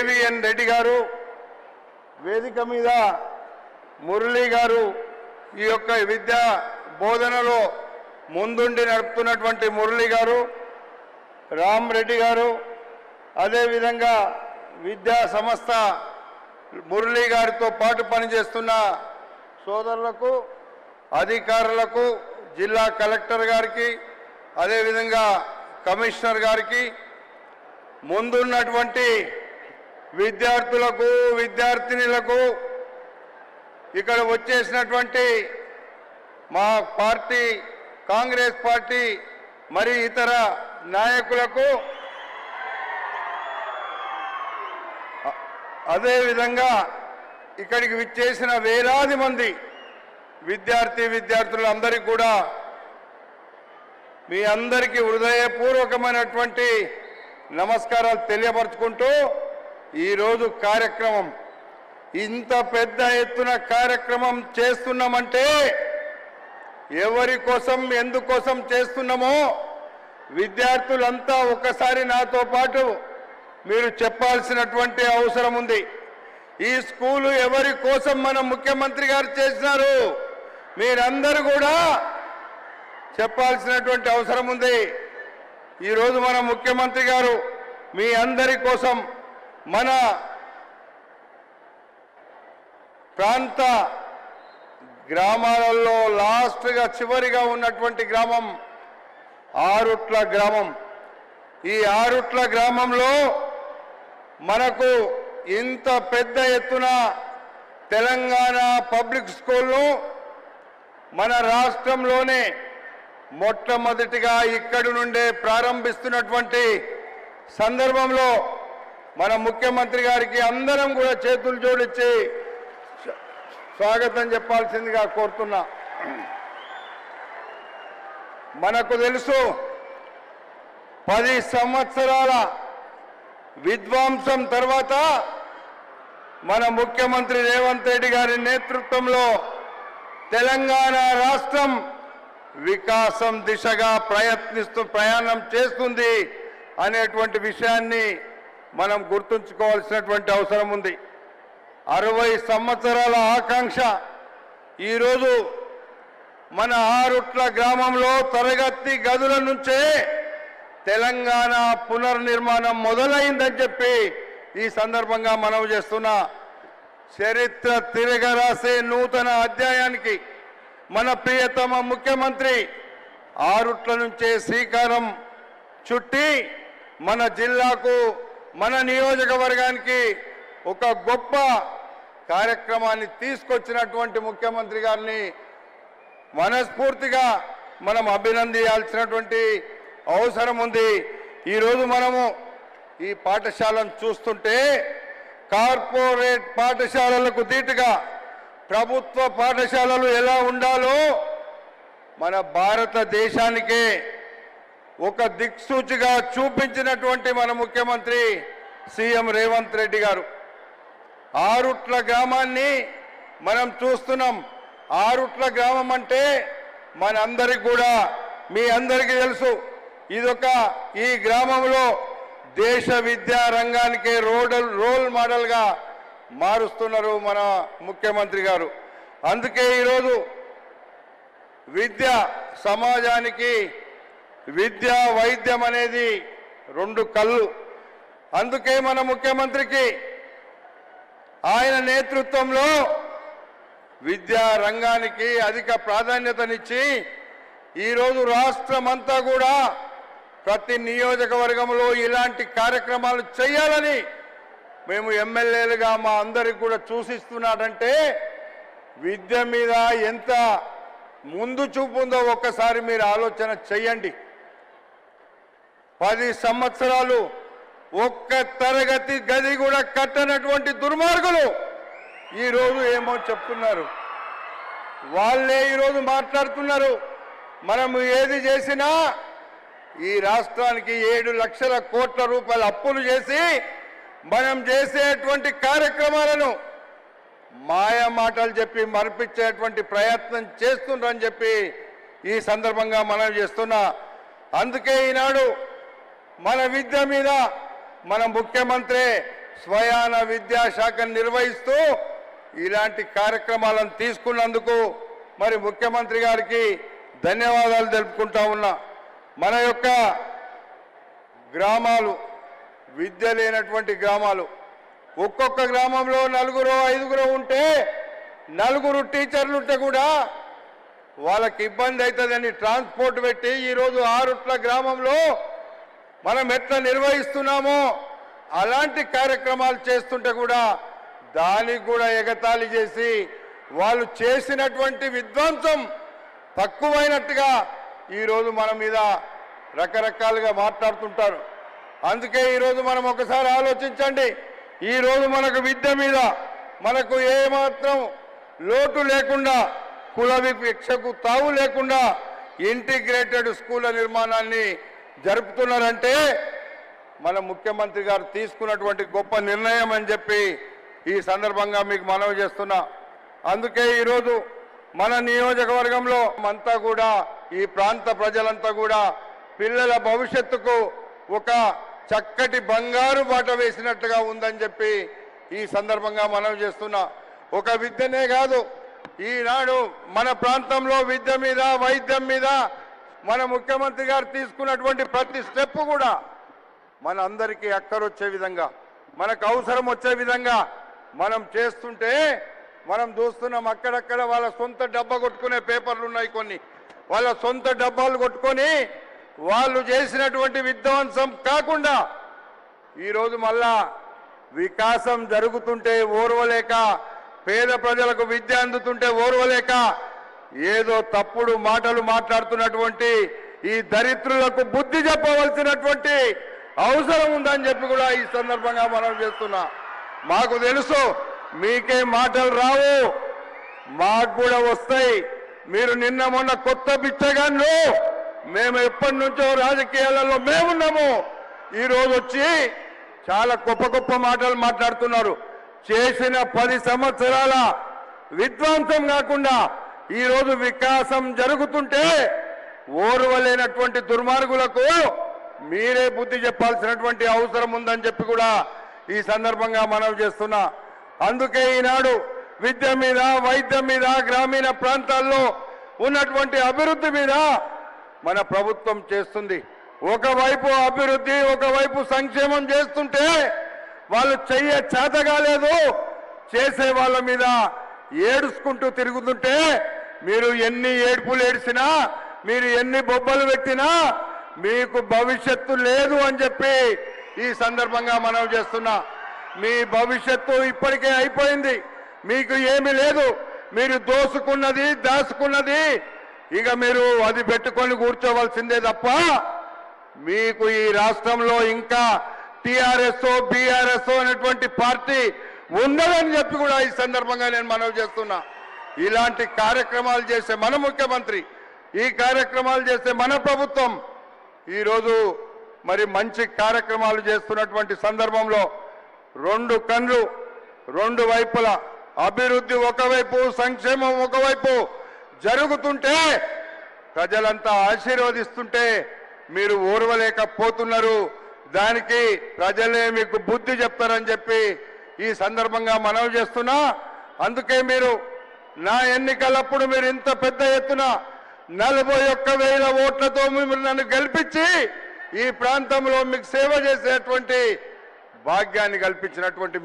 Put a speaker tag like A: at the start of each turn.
A: కేవీఎన్ రెడ్డి గారు, వేదిక మీద మురళీ గారు, ఈ యొక్క విద్యా బోధనలో ముందుండి నడుపుతున్నటువంటి మురళీ గారు, రామ్ రెడ్డి గారు, అదేవిధంగా విద్యా సంస్థ మురళీ గారితో పాటు పనిచేస్తున్న సోదరులకు, అధికారులకు, జిల్లా కలెక్టర్ గారికి, అదేవిధంగా కమిషనర్ గారికి, ముందున్నటువంటి విద్యార్థులకు, విద్యార్థినులకు, ఇక్కడ వచ్చేసినటువంటి మా పార్టీ కాంగ్రెస్ పార్టీ మరి ఇతర నాయకులకు, అదేవిధంగా ఇక్కడికి విచ్చేసిన వేలాది మంది విద్యార్థులందరికీ కూడా మీ అందరికీ హృదయపూర్వకమైనటువంటి నమస్కారాలు తెలియపరుచుకుంటూ, ఈరోజు కార్యక్రమం ఇంత పెద్ద ఎత్తున కార్యక్రమం చేస్తున్నామంటే ఎవరి కోసం, ఎందుకోసం చేస్తున్నామో విద్యార్థులంతా ఒకసారి నాతో పాటు మీరు చెప్పాల్సినటువంటి అవసరం ఉంది. ఈ స్కూలు ఎవరి కోసం మన ముఖ్యమంత్రి గారు చేసినారు మీరందరూ కూడా చెప్పాల్సినటువంటి అవసరం ఉంది. ఈరోజు మన ముఖ్యమంత్రి గారు మీ అందరి కోసం మన ప్రాంత గ్రామాలలో లాస్ట్గా చివరిగా ఉన్నటువంటి గ్రామం ఆరుట్ల గ్రామం. ఈ ఆరుట్ల గ్రామంలో మనకు ఇంత పెద్ద ఎత్తున తెలంగాణ పబ్లిక్ స్కూల్ను మన రాష్ట్రంలోనే మొట్టమొదటిగా ఇక్కడి నుండే ప్రారంభిస్తున్నటువంటి సందర్భంలో మన ముఖ్యమంత్రి గారికి అందరం కూడా చేతులు జోడించి స్వాగతం చెప్పాల్సిందిగా కోరుతున్నా. మనకు తెలుసు 10 సంవత్సరాల విధ్వంసం తర్వాత మన ముఖ్యమంత్రి రేవంత్ రెడ్డి గారి నేతృత్వంలో తెలంగాణ రాష్ట్రం వికాసం దిశగా ప్రయాణం చేస్తుంది అనేటువంటి విషయాన్ని మనం గుర్తుంచుకోవాల్సినటువంటి అవసరం ఉంది. 60 సంవత్సరాల ఆకాంక్ష ఈరోజు మన ఆరుట్ల గ్రామంలో తరగతి గదుల నుంచే తెలంగాణ పునర్నిర్మాణం మొదలైందని చెప్పి ఈ సందర్భంగా మనవి చేస్తున్నా. చరిత్ర తిరగరాసే నూతన అధ్యాయానికి మన ప్రియతమ ముఖ్యమంత్రి ఆరుట్ల నుంచే శ్రీకారం చుట్టి మన జిల్లాకు, మన నియోజకవర్గానికి ఒక గొప్ప కార్యక్రమాన్ని తీసుకొచ్చినటువంటి ముఖ్యమంత్రి గారిని మనస్ఫూర్తిగా మనం అభినందించాల్సినటువంటి అవసరం ఉంది. ఈరోజు మనము ఈ పాఠశాలను చూస్తుంటే కార్పొరేట్ పాఠశాలలకు ధీటుగా ప్రభుత్వ పాఠశాలలు ఎలా ఉండాలో మన భారతదేశానికే ఒక దిక్సూచిగా చూపించినటువంటి మన ముఖ్యమంత్రి సీఎం రేవంత్ రెడ్డి గారు. ఆరుట్ల గ్రామాన్ని మనం చూస్తున్నాం. ఆరుట్ల గ్రామం అంటే మనందరికి కూడా, మీ అందరికీ తెలుసు, ఈ గ్రామంలో దేశ విద్యా రంగానికే రోల్ మోడల్గా మారుస్తున్నారు మన ముఖ్యమంత్రి గారు. అందుకే ఈరోజు విద్య సమాజానికి, విద్య వైద్యం అనేది 2 కళ్ళు. అందుకే మన ముఖ్యమంత్రికి ఆయన నేతృత్వంలో విద్యా రంగానికి అధిక ప్రాధాన్యతనిచ్చి ఈరోజు రాష్ట్రమంతా కూడా ప్రతి నియోజకవర్గంలో ఇలాంటి కార్యక్రమాలు చేయాలని మేము ఎమ్మెల్యేలుగా మా అందరికి కూడా సూచిస్తున్నాడంటే విద్య మీద ఎంత ముందు చూపు ఉందో ఒక్కసారి మీరు ఆలోచన చేయండి. 10 సంవత్సరాలు ఒక్క తరగతి గది కూడా కట్టనటువంటి దుర్మార్గులు ఈరోజు ఏమో చెప్తున్నారు. వాళ్ళే ఈరోజు మాట్లాడుతున్నారు. మనము ఏది చేసినా ఈ రాష్ట్రానికి 7 లక్షల కోట్ల రూపాయల అప్పులు చేసి మనం చేసేటువంటి కార్యక్రమాలను మాయ మాటలు చెప్పి మరిపించేటువంటి ప్రయత్నం చేస్తుండ్రని చెప్పి ఈ సందర్భంగా మనం చేస్తున్నా. అందుకే ఈనాడు మన విద్య మీద మన ముఖ్యమంత్రి స్వయాన విద్యాశాఖను నిర్వహిస్తూ ఇలాంటి కార్యక్రమాలను తీసుకున్నందుకు మరి ముఖ్యమంత్రి గారికి ధన్యవాదాలు తెలుపుకుంటా ఉన్నా. మన యొక్క గ్రామాలు విద్య లేనటువంటి గ్రామాలు, ఒక్కొక్క గ్రామంలో 4-5 ఉంటే 4 టీచర్లు ఉంటే కూడా వాళ్ళకి ఇబ్బంది అవుతుందని ట్రాన్స్పోర్ట్ పెట్టి ఈరోజు 6 గ్రామంలో మనం ఎట్లా నిర్వహిస్తున్నామో అలాంటి కార్యక్రమాలు చేస్తుంటే కూడా దానికి కూడా ఎగతాళి చేసి వాళ్ళు చేసినటువంటి విధ్వంసం తక్కువైనట్టుగా ఈరోజు మన మీద రకరకాలుగా మాట్లాడుతుంటారు. అందుకే ఈరోజు మనం ఒకసారి ఆలోచించండి. ఈరోజు మనకు విద్య మీద మనకు ఏమాత్రం లోటు లేకుండా, కుల వివక్షకు తావు లేకుండా ఇంటిగ్రేటెడ్ స్కూళ్ళ నిర్మాణాన్ని జరుపుతున్నారంటే మన ముఖ్యమంత్రి గారు తీసుకున్నటువంటి గొప్ప నిర్ణయం అని చెప్పి ఈ సందర్భంగా మీకు మనవి చేస్తున్నా. అందుకే ఈరోజు మన నియోజకవర్గంలో అంతా కూడా ఈ ప్రాంత ప్రజలంతా కూడా పిల్లల భవిష్యత్తుకు ఒక చక్కటి బంగారు బాట వేసినట్టుగా ఉందని చెప్పి ఈ సందర్భంగా మనవి చేస్తున్నా. ఒక విద్యనే కాదు, ఈనాడు మన ప్రాంతంలో విద్య మీద, వైద్యం మీద మన ముఖ్యమంత్రి గారు తీసుకున్నటువంటి ప్రతి స్టెప్ కూడా మన అందరికీ అక్కరొచ్చే విధంగా, మనకు అవసరం వచ్చే విధంగా మనం చేస్తుంటే మనం చూస్తున్నాం. అక్కడక్కడ వాళ్ళ సొంత డబ్బా కొట్టుకునే పేపర్లు ఉన్నాయి, కొన్ని వాళ్ళ సొంత డబ్బాలు కొట్టుకొని వాళ్ళు చేసినటువంటి విధ్వంసం కాకుండా ఈరోజు మళ్ళా వికాసం జరుగుతుంటే ఓర్వలేక, పేద ప్రజలకు విద్య అందుతుంటే ఓర్వలేక ఏదో తప్పుడు మాటలు మాట్లాడుతున్నటువంటి ఈ దరిద్రులకు బుద్ధి చెప్పవలసినటువంటి అవసరం ఉందని చెప్పి కూడా ఈ సందర్భంగా మనం చేస్తున్నా. మాకు తెలుసు మీకే మాటలు రావు, మాకు కూడా వస్తాయి. మీరు నిన్న మొన్న కొత్త బిచ్చగాళ్ళు, మేము ఎప్పటి నుంచో రాజకీయాలలో మేమున్నాము, ఈరోజు వచ్చి చాలా గొప్ప గొప్ప మాటలు మాట్లాడుతున్నారు. చేసిన 10 సంవత్సరాల విధ్వంసం కాకుండా ఈరోజు వికాసం జరుగుతుంటే ఓర్వలేనటువంటి దుర్మార్గులకు మీరే బుద్ధి చెప్పాల్సినటువంటి అవసరం ఉందని చెప్పి కూడా ఈ సందర్భంగా మనవి చేస్తున్నా. అందుకే ఈనాడు విద్య మీద, వైద్యం మీద, గ్రామీణ ప్రాంతాల్లో ఉన్నటువంటి అభివృద్ధి మీద మన ప్రభుత్వం చేస్తుంది. ఒకవైపు అభివృద్ధి, ఒకవైపు సంక్షేమం చేస్తుంటే వాళ్ళు చేత కాలేదు, చేసే వాళ్ళ మీద ఏడుచుకుంటూ తిరుగుతుంటే మీరు ఎన్ని ఏడుపులు ఏడ్చినా, మీరు ఎన్ని బొబ్బలు పెట్టినా మీకు భవిష్యత్తు లేదు అని చెప్పి ఈ సందర్భంగా మనవి చేస్తున్నా. మీ భవిష్యత్తు ఇప్పటికే అయిపోయింది, మీకు ఏమీ లేదు. మీరు దోసుకున్నది, దాచుకున్నది ఇక మీరు అది పెట్టుకొని కూర్చోవలసిందే తప్ప మీకు ఈ రాష్ట్రంలో ఇంకా టీఆర్ఎస్, బీఆర్ఎస్ అనేటువంటి పార్టీ ఉండదని చెప్పి కూడా ఈ సందర్భంగా నేను మనవి చేస్తున్నా. ఇలాంటి కార్యక్రమాలు చేసే మన ముఖ్యమంత్రి, ఈ కార్యక్రమాలు చేసే మన ప్రభుత్వం ఈరోజు మరి మంచి కార్యక్రమాలు చేస్తున్నటువంటి సందర్భంలో 2 కళ్ళు 2 వైపులా అభివృద్ధి ఒకవైపు, సంక్షేమం ఒకవైపు జరుగుతుంటే ప్రజలంతా ఆశీర్వదిస్తుంటే మీరు ఓర్వలేకపోతున్నారు. దానికి ప్రజలే మీకు బుద్ధి చెప్తారని చెప్పి ఈ సందర్భంగా మనవి చేస్తున్నా. అందుకే మీరు నా ఎన్నికలప్పుడు మీరు ఇంత పెద్ద ఎత్తున 41,000 ఓట్లతో మీరు నన్ను గెలిపించి ఈ ప్రాంతంలో మీకు సేవ చేసేటువంటి భాగ్యాన్ని కల్పించినటువంటి